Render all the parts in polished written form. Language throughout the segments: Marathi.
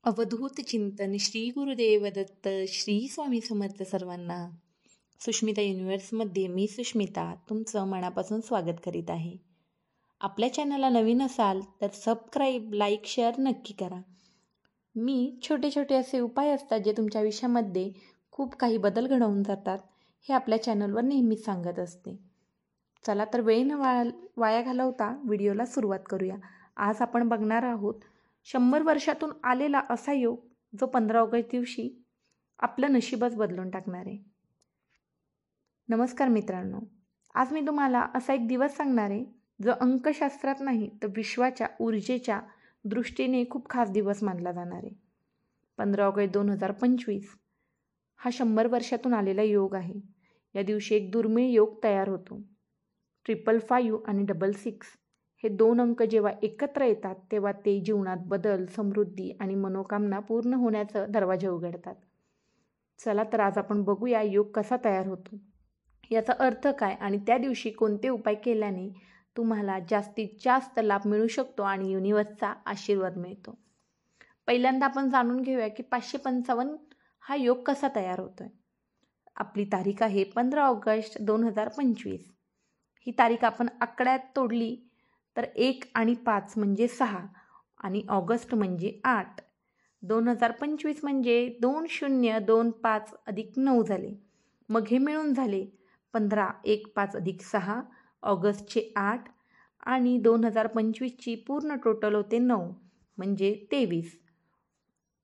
अवधूत चिंतन श्री गुरुदेव दत्त श्री स्वामी समर्थ सर्वांना. सुष्मिता युनिव्हर्समध्ये मी सुष्मिता तुमचं मनापासून स्वागत करीत आहे. आपल्या चॅनलला नवीन असाल तर सबस्क्राईब, लाईक, शेअर नक्की करा. मी छोटे छोटे असे उपाय असतात जे तुमच्या आयुष्यामध्ये खूप काही बदल घडवून जातात हे आपल्या चॅनलवर नेहमीच सांगत असते. चला तर वेळ न वाया घालवता व्हिडिओला सुरुवात करूया. आज आपण बघणार आहोत 100 वर्षातून आलेला असा योग जो 15 ऑगस्ट दिवशी आपलं नशीबच बदलून टाकणार आहे. नमस्कार मित्रांनो, आज मी तुम्हाला असा एक दिवस सांगणार आहे जो अंकशास्त्रात नाही तर विश्वाच्या ऊर्जेच्या दृष्टीने खूप खास दिवस मानला जाणार आहे. 15 ऑगस्ट 2025 हा 100 वर्षातून आलेला योग आहे. या दिवशी एक दुर्मिळ योग तयार होतो. 555 आणि 66 हे 2 अंक जेव्हा एकत्र येतात तेव्हा ते जीवनात बदल, समृद्धी आणि मनोकामना पूर्ण होण्याचा दरवाजे उघडतात. चला तर आज आपण बघूया योग कसा तयार होतो, याचा अर्थ काय आणि त्या दिवशी कोणते उपाय केल्याने तुम्हाला जास्तीत जास्त लाभ मिळू शकतो आणि युनिव्हर्सचा आशीर्वाद मिळतो. पहिल्यांदा आपण जाणून घेऊया की 555 हा योग कसा तयार होतोय. आपली तारीख आहे 15 ऑगस्ट 2025. ही तारीख आपण आकड्यात तोडली तर 1 आणि 5 म्हणजे 6 आणि ऑगस्ट म्हणजे 8. 2025 म्हणजे 2025 अधिक 9 झाले. मग हे मिळून झाले 15, 1, 5 अधिक 6, ऑगस्टचे 8 आणि 2025ची पूर्ण टोटल होते 9 म्हणजे 23.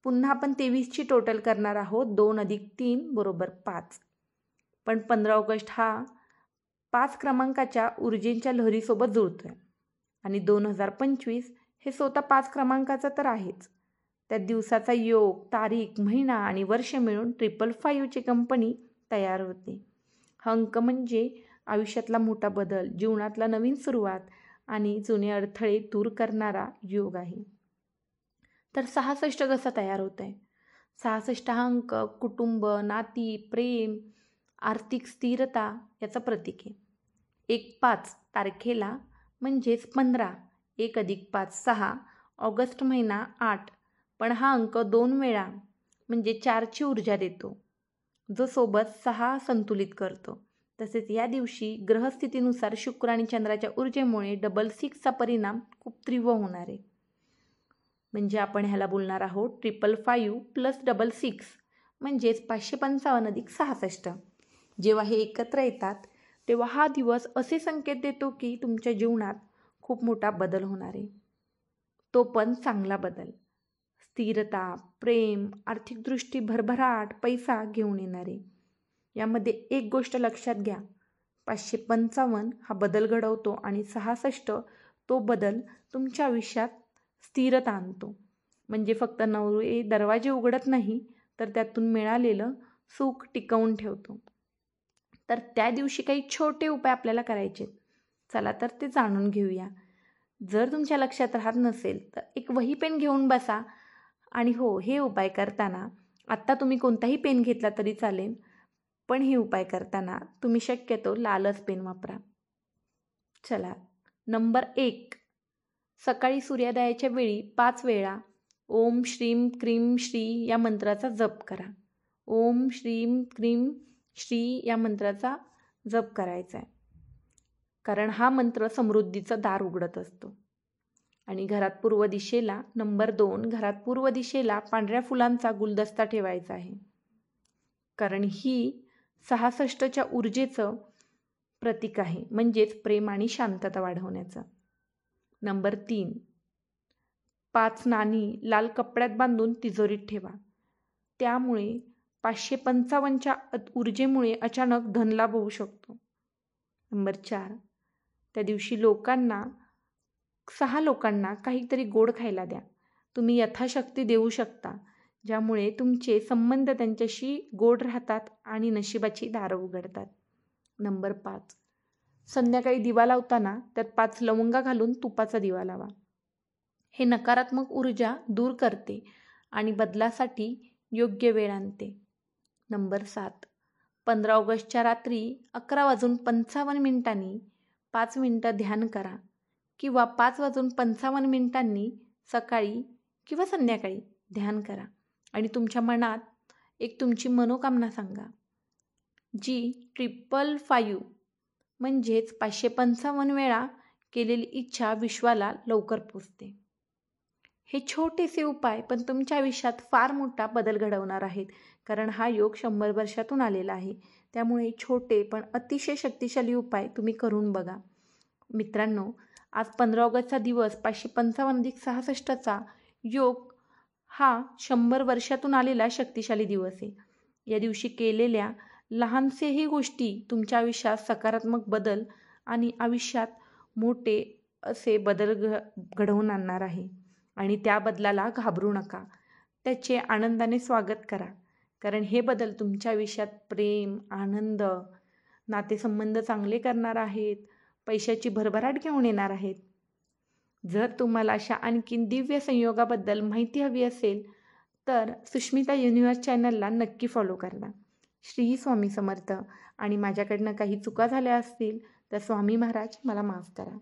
पुन्हा आपण 23ची टोटल करणार आहोत. 2 अधिक 3 बरोबर 5. पण 15 ऑगस्ट हा 5 क्रमांकाच्या ऊर्जेच्या लहरीसोबत जुळतोय आणि 2025 हे स्वतः 5 क्रमांकाचा तर आहेच. त्या दिवसाचा योग, तारीख, महिना आणि वर्ष मिळून 555ची कंपनी तयार होते. हा अंक म्हणजे आयुष्यातला मोठा बदल, जीवनातला नवीन सुरुवात आणि जुने अडथळे दूर करणारा योग आहे. तर 66 कसा तयार होत आहे. 66 हा अंक कुटुंब, नाती, प्रेम, आर्थिक स्थिरता याचं प्रतीक आहे. 1-5 तारखेला म्हणजेच 15, 1 अधिक 5 6, ऑगस्ट महिना 8. पण हा अंक 2 वेळा म्हणजे 4ची ऊर्जा देतो, जो सोबत 6 संतुलित करतो. तसेच या दिवशी ग्रहस्थितीनुसार शुक्र आणि चंद्राच्या ऊर्जेमुळे 66चा परिणाम खूप तीव्र होणार आहे. म्हणजे आपण ह्याला बोलणार आहोत 555 प्लस 66 म्हणजेच 555 अधिक 66. जेव्हा हे एकत्र येतात तेव्हा हा दिवस असे संकेत देतो की तुमच्या जीवनात खूप मोठा बदल होणार आहे. तो पण चांगला बदल. स्थिरता, प्रेम, आर्थिक दृष्टी, भरभराट, पैसा घेऊन येणार आहे. यामध्ये एक गोष्ट लक्षात घ्या, 555 हा बदल घडवतो आणि 66 तो बदल तुमच्या आयुष्यात स्थिरता आणतो. म्हणजे फक्त नवे दरवाजे उघडत नाही तर त्यातून मिळालेलं सुख टिकवून ठेवतो. तर त्या दिवशी काही छोटे उपाय आपल्याला करायचे. चला तर ते जाणून घेऊया. जर तुमच्या लक्षात राहत नसेल तर एक वही पेन घेऊन बसा आणि हो, हे उपाय करताना आत्ता तुम्ही कोणताही पेन घेतला तरी चालेल, पण हे उपाय करताना तुम्ही शक्यतो लालच पेन वापरा. चला, नंबर 1, सकाळी सूर्योदयाच्या वेळी 5 वेळा ओम श्रीम क्रीम श्री या मंत्राचा जप करा. ओम श्रीम क्रीम श्री या मंत्राचा जप करायचा आहे, कारण हा मंत्र समृद्धीचं दार उघडत असतो. आणि घरात पूर्व दिशेला नंबर 2, घरात पूर्व दिशेला पांढऱ्या फुलांचा गुलदस्ता ठेवायचा आहे, कारण ही 66च्या ऊर्जेचं प्रतीक आहे, म्हणजेच प्रेम आणि शांतता वाढवण्याचं. नंबर 3, 5 नाणी लाल कपड्यात बांधून तिजोरीत ठेवा. त्यामुळे 555च्या ऊर्जेमुळे अचानक धनलाभ होऊ शकतो. नंबर 4, त्या दिवशी 6 लोकांना काहीतरी गोड खायला द्या. तुम्ही यथाशक्ती देऊ शकता, ज्यामुळे तुमचे संबंध त्यांच्याशी गोड राहतात आणि नशिबाची दारं उघडतात. नंबर 5, संध्याकाळी दिवा लावताना त्यात 5 लवंगा घालून तुपाचा दिवा लावा. हे नकारात्मक ऊर्जा दूर करते आणि बदलासाठी योग्य वेळ आणते. नंबर 7, 15 ऑगस्टच्या रात्री 11:55 5 मिनिटं ध्यान करा किंवा 5:55 सकाळी किंवा संध्याकाळी ध्यान करा आणि तुमच्या मनात एक तुमची मनोकामना सांगा, जी 555 म्हणजेच 555 वेळा केलेली इच्छा विश्वाला लवकर पोचते. हे छोटेसे उपाय पण तुमच्या आयुष्यात फार मोठा बदल घडवणार आहेत, कारण हा योग 100 वर्षातून आलेला आहे. त्यामुळे छोटे पण अतिशय शक्तिशाली उपाय तुम्ही करून बघा. मित्रांनो, आज 15 ऑगस्टचा दिवस 555+66चा योग हा 100 वर्षातून आलेला शक्तिशाली दिवस आहे. या दिवशी केलेल्या लहानसेही गोष्टी तुमच्या आयुष्यात सकारात्मक बदल आणि आयुष्यात मोठे असे बदल घडवून आणणार आहे. आणि त्या बदलाला घाबरू नका, त्याचे आनंदाने स्वागत करा, कारण हे बदल तुमच्या आयुष्यात प्रेम, आनंद, नातेसंबंध चांगले करणार आहेत, पैशाची भरभराट घेऊन येणार आहेत. जर तुम्हाला अशा आणखीन दिव्य संयोगाबद्दल माहिती हवी असेल तर सुष्मिता युनिव्हर्स चॅनलला नक्की फॉलो करा. श्री स्वामी समर्थ. आणि माझ्याकडनं काही चुका झाल्या असतील तर स्वामी महाराज मला माफ करा.